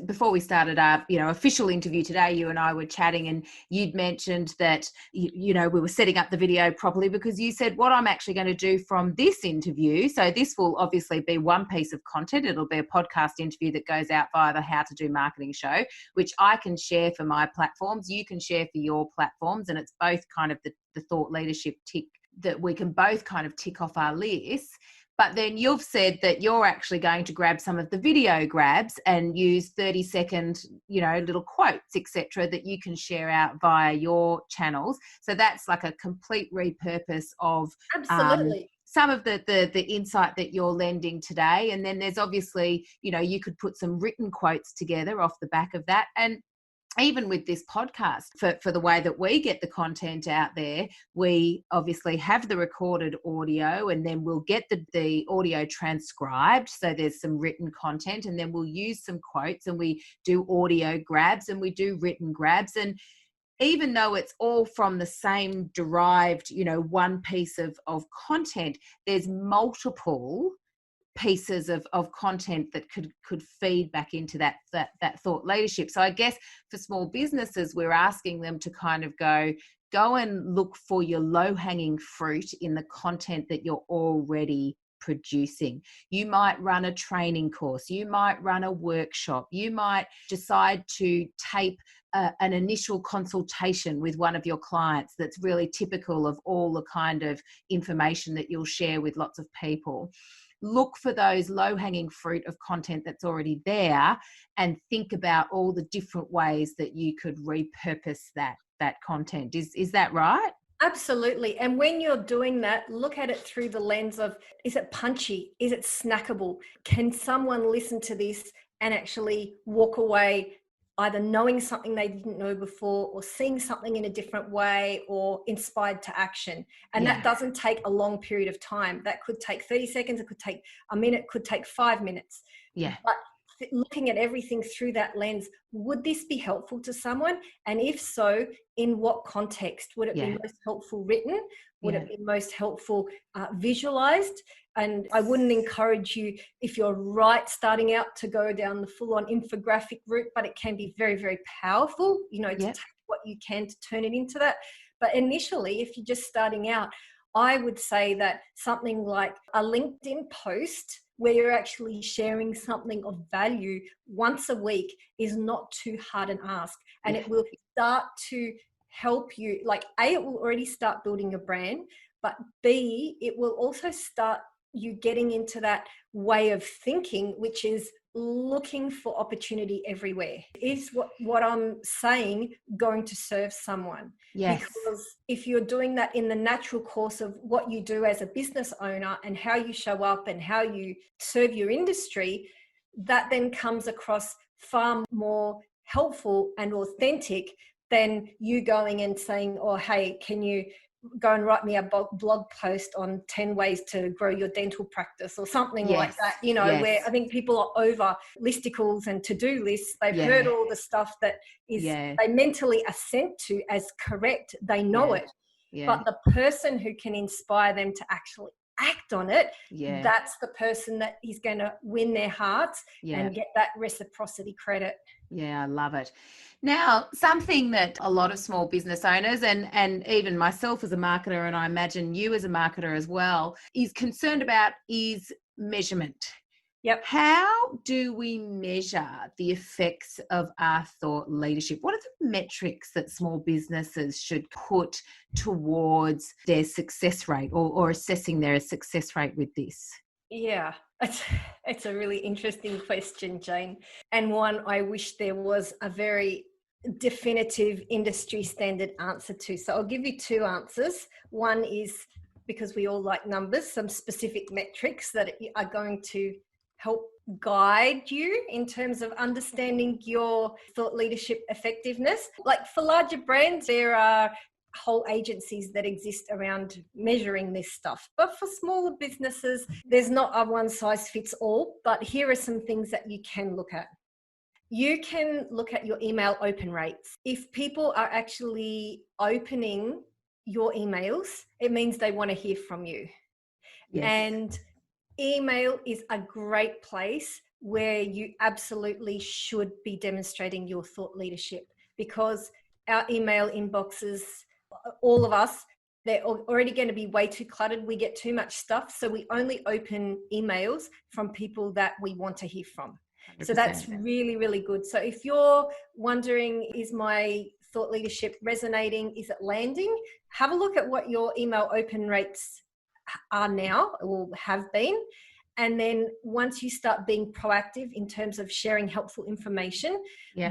before we started our, official interview today, you and I were chatting, and you'd mentioned that, we were setting up the video properly, because you said, what I'm actually going to do from this interview, so this will obviously be one piece of content. It'll be a podcast interview that goes out via the How to Do Marketing show, which I can share for my platforms. You can share for your platforms. And it's both kind of the thought leadership tick that we can both kind of tick off our list. But then you've said that you're actually going to grab some of the video grabs and use 30-second, little quotes, etc., that you can share out via your channels. So that's like a complete repurpose of some of the insight that you're lending today. And then there's obviously, you could put some written quotes together off the back of that. And even with this podcast, for the way that we get the content out there, we obviously have the recorded audio, and then we'll get the audio transcribed. So there's some written content, and then we'll use some quotes, and we do audio grabs and we do written grabs. And even though it's all from the same derived, one piece of content, there's multiple pieces of content that could feed back into that thought leadership. So I guess for small businesses, we're asking them to kind of go and look for your low-hanging fruit in the content that you're already producing. You might run a training course, you might run a workshop, you might decide to tape an initial consultation with one of your clients that's really typical of all the kind of information that you'll share with lots of people. Look for those low-hanging fruit of content that's already there, and think about all the different ways that you could repurpose that content. Is that right? Absolutely. And when you're doing that, look at it through the lens of, is it punchy? Is it snackable? Can someone listen to this and actually walk away either knowing something they didn't know before, or seeing something in a different way, or inspired to action? And that doesn't take a long period of time. That could take 30 seconds, it could take a minute, could take 5 minutes. But looking at everything through that lens, would this be helpful to someone? And if so, in what context? Would it be most helpful written? Would it be most helpful visualized? And I wouldn't encourage you, if you're starting out, to go down the full-on infographic route, but it can be very, very powerful, to take what you can to turn it into that. But initially, if you're just starting out, I would say that something like a LinkedIn post where you're actually sharing something of value once a week is not too hard an ask. And it will start to help you. Like, A, it will already start building your brand, but B, it will also start you getting into that way of thinking, which is looking for opportunity everywhere. Is what I'm saying going to serve someone? Yes. Because if you're doing that in the natural course of what you do as a business owner and how you show up and how you serve your industry, that then comes across far more helpful and authentic than you going and saying, oh, hey, can you go and write me a blog post on 10 ways to grow your dental practice or something like that, where I think people are over listicles and to-do lists. They've heard all the stuff that is they mentally assent to as correct. They know it. But the person who can inspire them to actually act on it, that's the person that is going to win their hearts and get that reciprocity credit. Yeah, I love it. Now, something that a lot of small business owners and even myself as a marketer, and I imagine you as a marketer as well, is concerned about is measurement. Yep. How do we measure the effects of our thought leadership? What are the metrics that small businesses should put towards their success rate or assessing their success rate with this? Yeah, it's a really interesting question, Jane, and one I wish there was a very definitive industry standard answer to. So I'll give you two answers. One is, because we all like numbers, some specific metrics that are going to help guide you in terms of understanding your thought leadership effectiveness. Like for larger brands, there are whole agencies that exist around measuring this stuff. But for smaller businesses, there's not a one size fits all, but here are some things that you can look at. You can look at your email open rates. If people are actually opening your emails, it means they want to hear from you. Yes. And email is a great place where you absolutely should be demonstrating your thought leadership, because our email inboxes, all of us, they're already going to be way too cluttered. We get too much stuff. So we only open emails from people that we want to hear from. 100%. So that's really, really good. So if you're wondering, is my thought leadership resonating? Is it landing? Have a look at what your email open rates are now or have been. And then once you start being proactive in terms of sharing helpful information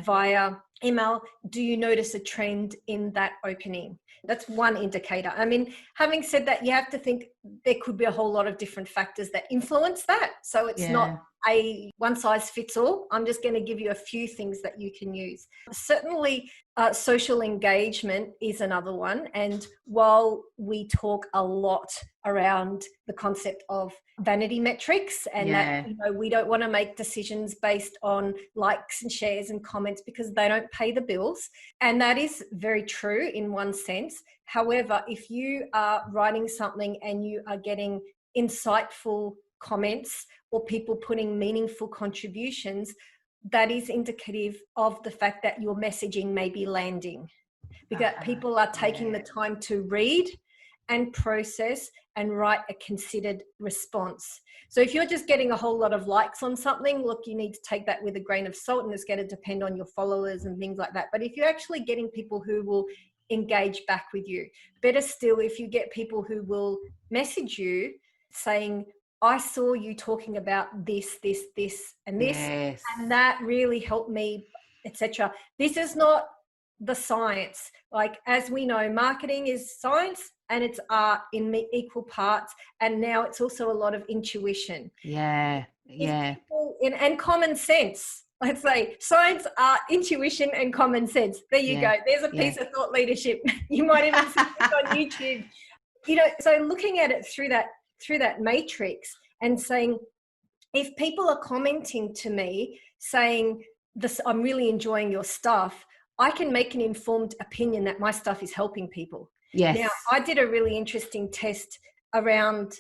via email, do you notice a trend in that opening? That's one indicator. I mean, having said that, you have to think there could be a whole lot of different factors that influence that. So it's not a one size fits all. I'm just going to give you a few things that you can use. Certainly, social engagement is another one. And while we talk a lot around the concept of vanity metrics and that, we don't want to make decisions based on likes and shares and comments because they don't pay the bills. And that is very true in one sense. However, if you are writing something and you are getting insightful comments or people putting meaningful contributions, that is indicative of the fact that your messaging may be landing, because people are taking the time to read and process and write a considered response. So if you're just getting a whole lot of likes on something, look, you need to take that with a grain of salt, and it's going to depend on your followers and things like that. But if you're actually getting people who will engage back with you, better still, if you get people who will message you saying, I saw you talking about this, and this, and that really helped me, etc. This is not the science. Like, as we know, marketing is science and it's art in equal parts. And now it's also a lot of intuition. And common sense. Let's say science, art, intuition, and common sense. There you go. There's a piece of thought leadership. You might even see this on YouTube. So looking at it through that matrix and saying, if people are commenting to me saying, this, I'm really enjoying your stuff, I can make an informed opinion that my stuff is helping people. Now, I did a really interesting test around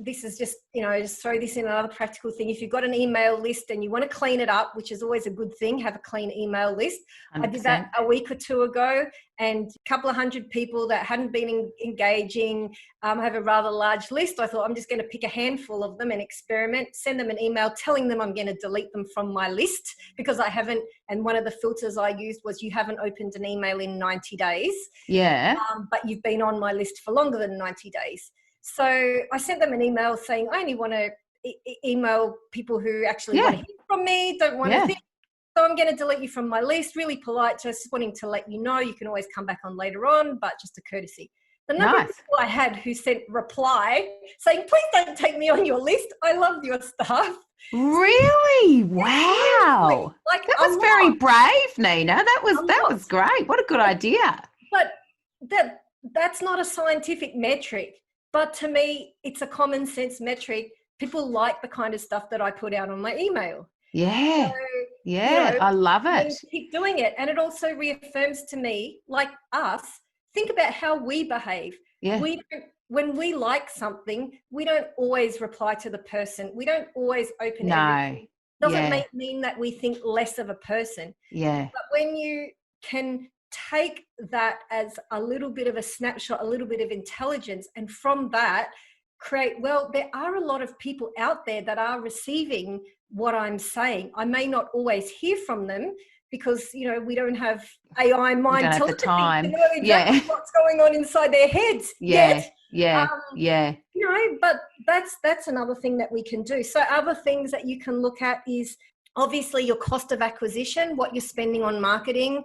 this is just, just throw this in another practical thing. If you've got an email list and you want to clean it up, which is always a good thing, have a clean email list. 100%. I did that a week or two ago, and a couple of hundred people that hadn't been engaging, have a rather large list. I thought I'm just going to pick a handful of them and experiment, send them an email telling them I'm going to delete them from my list because I haven't, and one of the filters I used was you haven't opened an email in 90 days. Yeah. But you've been on my list for longer than 90 days. So I sent them an email saying, I only want to email people who actually want to hear from me, don't want to think. So I'm going to delete you from my list. Really polite, just wanting to let you know you can always come back on later on, but just a courtesy. The number of people I had who sent reply saying, please don't take me on your list. I loved your stuff. Really? Wow. Like, that was very brave, Nina. That was great. What a good idea. But that's not a scientific metric. But to me, it's a common sense metric. People like the kind of stuff that I put out on my email. Yeah. So, I love it. Keep doing it. And it also reaffirms to me, like us, think about how we behave. Yeah. When we like something, we don't always reply to the person. We don't always open everything. Doesn't mean that we think less of a person. Yeah. But when you can take that as a little bit of a snapshot, a little bit of intelligence, and from that create, there are a lot of people out there that are receiving what I'm saying. I may not always hear from them because, we don't have AI mind telepathy to know exactly what's going on inside their heads yet. But that's another thing that we can do. So other things that you can look at is obviously your cost of acquisition, what you're spending on marketing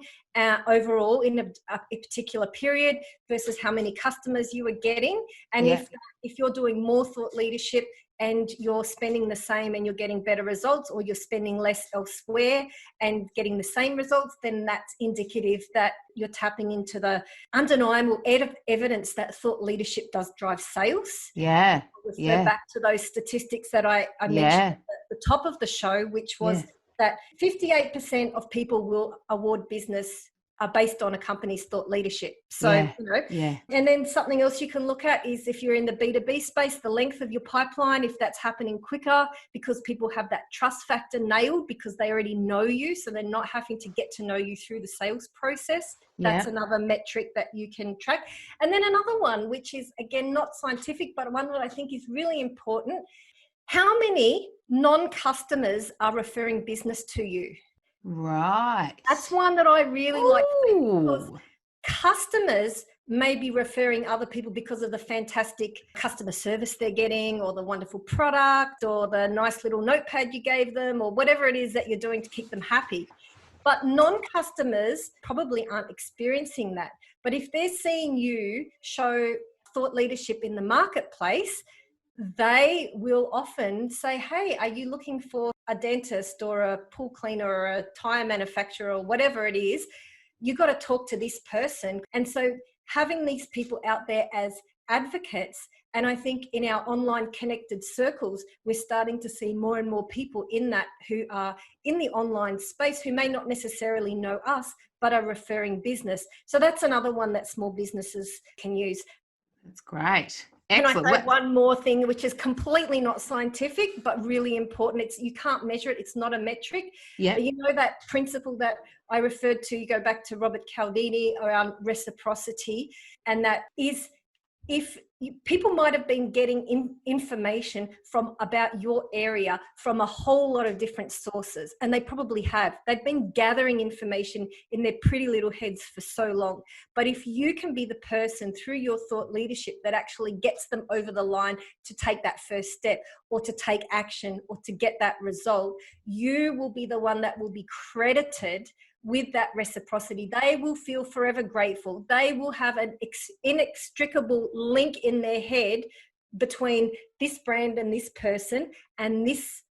overall in a particular period versus how many customers you are getting. And if you're doing more thought leadership and you're spending the same and you're getting better results, or you're spending less elsewhere and getting the same results, then that's indicative that you're tapping into the undeniable evidence that thought leadership does drive sales. Refer back to those statistics that I mentioned at the top of the show, which was that 58% of people will award business are based on a company's thought leadership. So, and then something else you can look at is if you're in the B2B space, the length of your pipeline, if that's happening quicker because people have that trust factor nailed because they already know you. So they're not having to get to know you through the sales process. That's another metric that you can track. And then another one, which is again, not scientific, but one that I think is really important. How many non-customers are referring business to you? Right. That's one that I really like because customers may be referring other people because of the fantastic customer service they're getting, or the wonderful product, or the nice little notepad you gave them, or whatever it is that you're doing to keep them happy. But non-customers probably aren't experiencing that. But if they're seeing you show thought leadership in the marketplace, they will often say, hey, are you looking for a dentist or a pool cleaner or a tire manufacturer or whatever it is? You've got to talk to this person. And so having these people out there as advocates, and I think in our online connected circles, we're starting to see more and more people in that who are in the online space who may not necessarily know us, but are referring business. So that's another one that small businesses can use. That's great. Excellent. Can I say one more thing, which is completely not scientific, but really important? You can't measure it. It's not a metric. Yeah. But you know that principle that I referred to, you go back to Robert Cialdini around reciprocity, and that is people might have been getting information from about your area from a whole lot of different sources, and they probably have. They've been gathering information in their pretty little heads for so long. But if you can be the person through your thought leadership that actually gets them over the line to take that first step, or to take action, or to get that result, you will be the one that will be credited with that reciprocity. They will feel forever grateful. They will have an inextricable link in their head between this brand and this person and this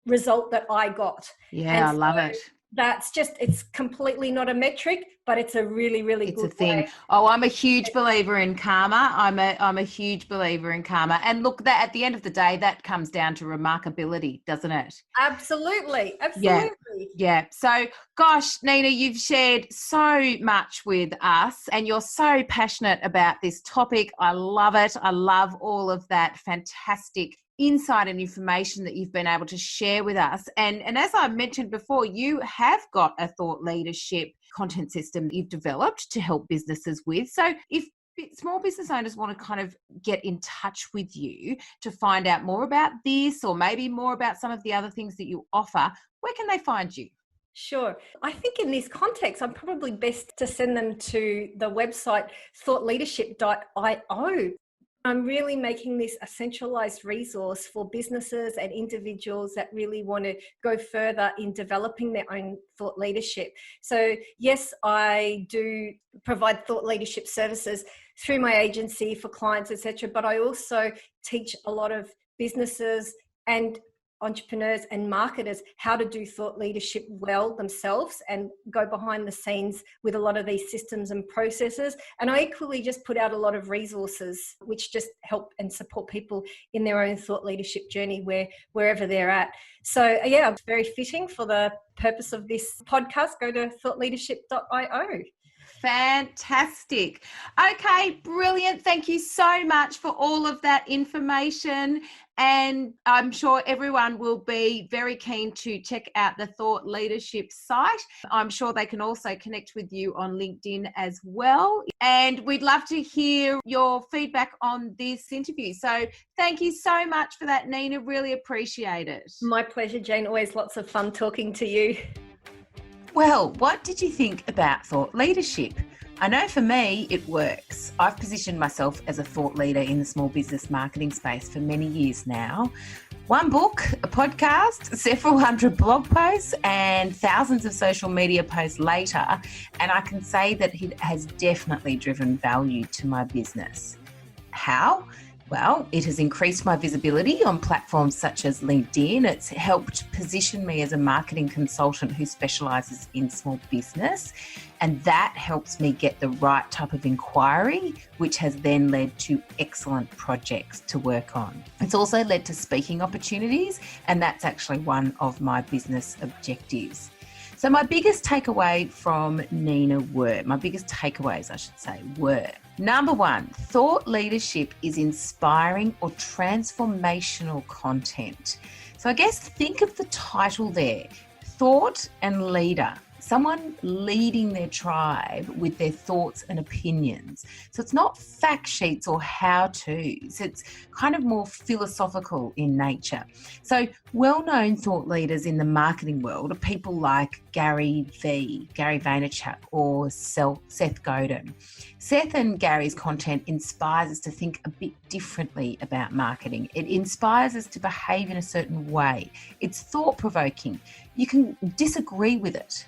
result that I got. Yeah, I love it. it's completely not a metric, but it's a really, really good thing. way. Oh, I'm a huge believer in karma. I'm a huge believer in karma. And look, that at the end of the day, that comes down to remarkability, doesn't it? Absolutely. Yeah. So, gosh, Nina, you've shared so much with us and you're so passionate about this topic. I love it. I love all of that fantastic insight and information that you've been able to share with us. And as I mentioned before, you have got a thought leadership content system that you've developed to help businesses with. So if small business owners want to kind of get in touch with you to find out more about this or maybe more about some of the other things that you offer, where can they find you? Sure. I think in this context, I'm probably best to send them to the website thoughtleadership.io. I'm really making this a centralized resource for businesses and individuals that really want to go further in developing their own thought leadership. So yes, I do provide thought leadership services through my agency for clients, etc. But I also teach a lot of businesses and entrepreneurs and marketers how to do thought leadership well themselves and go behind the scenes with a lot of these systems and processes. And I equally just put out a lot of resources which just help and support people in their own thought leadership journey wherever they're at. So yeah, it's very fitting for the purpose of this podcast. Go to thoughtleadership.io. Fantastic. Okay, brilliant. Thank you so much for all of that information. And I'm sure everyone will be very keen to check out the Thought Leadership site. I'm sure they can also connect with you on LinkedIn as well. And we'd love to hear your feedback on this interview. So thank you so much for that, Nina. Really appreciate it. My pleasure, Jane. Always lots of fun talking to you. Well, what did you think about thought leadership? I know for me, it works. I've positioned myself as a thought leader in the small business marketing space for many years now. One book, a podcast, several hundred blog posts, and thousands of social media posts later, and I can say that it has definitely driven value to my business. How? Well, it has increased my visibility on platforms such as LinkedIn. It's helped position me as a marketing consultant who specialises in small business. And that helps me get the right type of inquiry, which has then led to excellent projects to work on. It's also led to speaking opportunities, and that's actually one of my business objectives. So my biggest takeaways, I should say, were: number one, thought leadership is inspiring or transformational content. So I guess think of the title there, thought and leader. Someone leading their tribe with their thoughts and opinions. So it's not fact sheets or how-tos. It's kind of more philosophical in nature. So well-known thought leaders in the marketing world are people like Gary Vaynerchuk, or Seth Godin. Seth and Gary's content inspires us to think a bit differently about marketing. It inspires us to behave in a certain way. It's thought-provoking. You can disagree with it.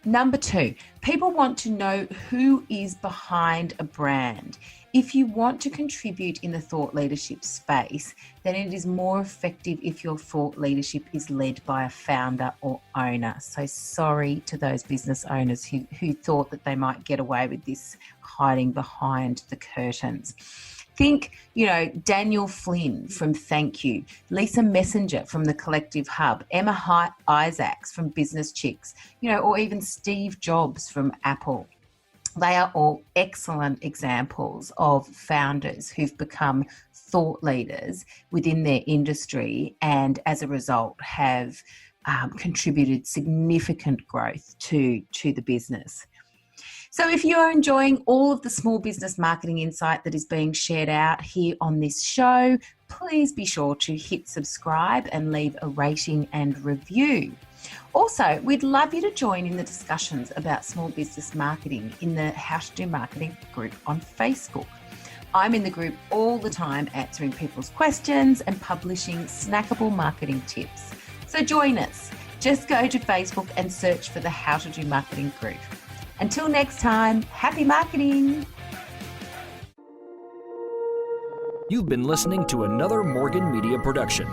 Number two, people want to know who is behind a brand. If you want to contribute in the thought leadership space, then it is more effective if your thought leadership is led by a founder or owner. So sorry to those business owners who thought that they might get away with this hiding behind the curtains. Think, Daniel Flynn from Thank You, Lisa Messenger from the Collective Hub, Emma Isaacs from Business Chicks, or even Steve Jobs from Apple. They are all excellent examples of founders who've become thought leaders within their industry and as a result have contributed significant growth to the business. So if you're enjoying all of the small business marketing insight that is being shared out here on this show, please be sure to hit subscribe and leave a rating and review. Also, we'd love you to join in the discussions about small business marketing in the How to Do Marketing group on Facebook. I'm in the group all the time answering people's questions and publishing snackable marketing tips. So join us. Just go to Facebook and search for the How to Do Marketing group. Until next time, happy marketing. You've been listening to another Morgan Media production.